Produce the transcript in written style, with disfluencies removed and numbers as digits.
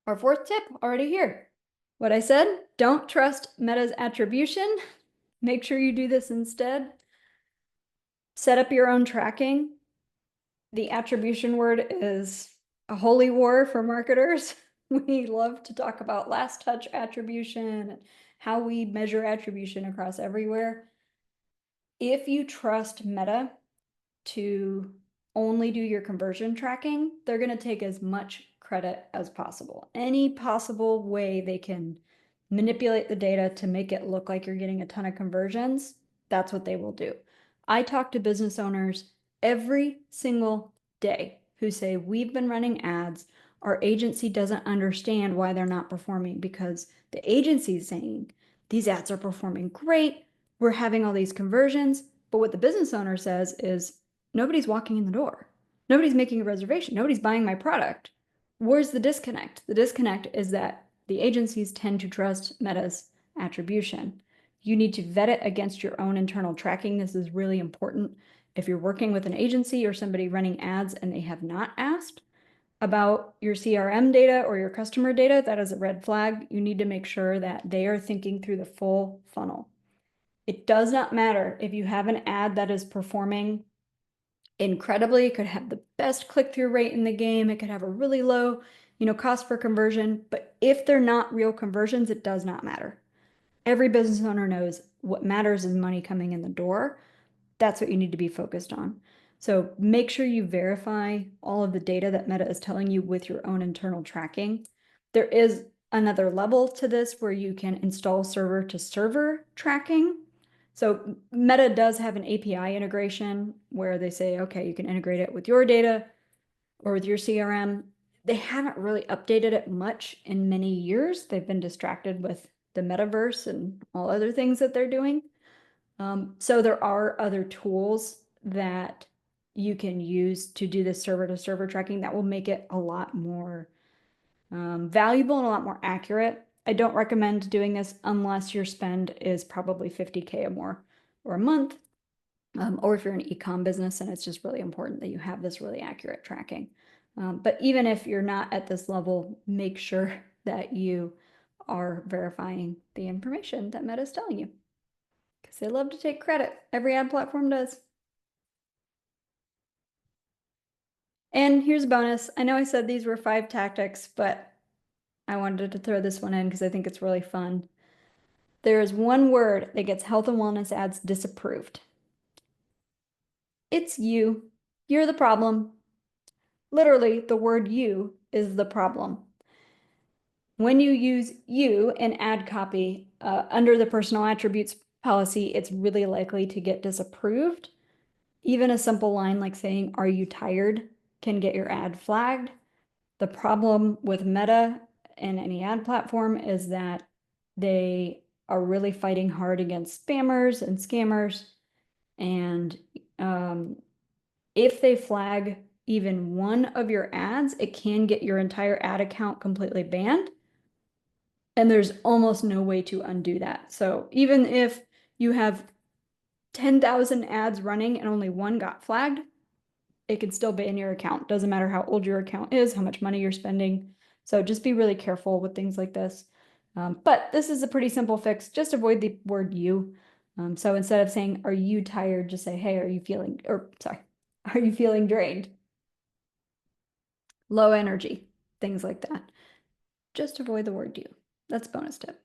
Our fourth tip already here. What I said, don't trust Meta's attribution. Make sure you do this instead. Set up your own tracking. The attribution word is a holy war for marketers. We love to talk about last touch attribution and how we measure attribution across everywhere. If you trust Meta to only do your conversion tracking, they're going to take as much credit as possible. Any possible way they can manipulate the data to make it look like you're getting a ton of conversions, that's what they will do. I talk to business owners every single day who say, we've been running ads. Our agency doesn't understand why they're not performing because the agency is saying these ads are performing great. We're having all these conversions. But what the business owner says is nobody's walking in the door. Nobody's making a reservation. Nobody's buying my product. Where's the disconnect? The disconnect is that the agencies tend to trust Meta's attribution. You need to vet it against your own internal tracking. This is really important. If you're working with an agency or somebody running ads and they have not asked about your CRM data or your customer data, that is a red flag. You need to make sure that they are thinking through the full funnel. It does not matter if you have an ad that is performing incredibly. It could have the best click-through rate in the game. It could have a really low, cost per conversion. But if they're not real conversions, it does not matter. Every business owner knows what matters is money coming in the door. That's what you need to be focused on. So make sure you verify all of the data that Meta is telling you with your own internal tracking. There is another level to this where you can install server to server tracking. So Meta does have an API integration where they say, okay, you can integrate it with your data or with your CRM. They haven't really updated it much in many years. They've been distracted with the metaverse and all other things that they're doing. So there are other tools that you can use to do this server to server tracking that will make it a lot more valuable and a lot more accurate. I don't recommend doing this unless your spend is probably 50K or more or a month, or if you're an e-com business and it's just really important that you have this really accurate tracking. But even if you're not at this level, make sure that you are verifying the information that Meta is telling you, because they love to take credit. Every ad platform does. And here's a bonus. I know I said these were 5 tactics, but I wanted to throw this one in because I think it's really fun. There is one word that gets health and wellness ads disapproved. It's you. You're the problem. Literally, the word you is the problem. When you use you in ad copy under the personal attributes policy, it's really likely to get disapproved. Even a simple line like saying, "Are you tired?" can get your ad flagged. The problem with Meta and any ad platform is that they are really fighting hard against spammers and scammers. And if they flag even one of your ads, it can get your entire ad account completely banned. And there's almost no way to undo that. So even if you have 10,000 ads running and only one got flagged, it can still ban your account. Doesn't matter how old your account is, how much money you're spending. So just be really careful with things like this. But this is a pretty simple fix. Just avoid the word you. So instead of saying, "Are you tired?" just say, "Hey, are you feeling," or sorry, "Are you feeling drained?" Low energy, things like that. Just avoid the word you. That's a bonus tip.